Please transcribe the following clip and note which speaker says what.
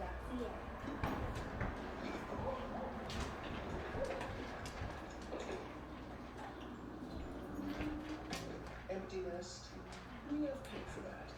Speaker 1: จากเสียง
Speaker 2: Empty nest. We have paid for that.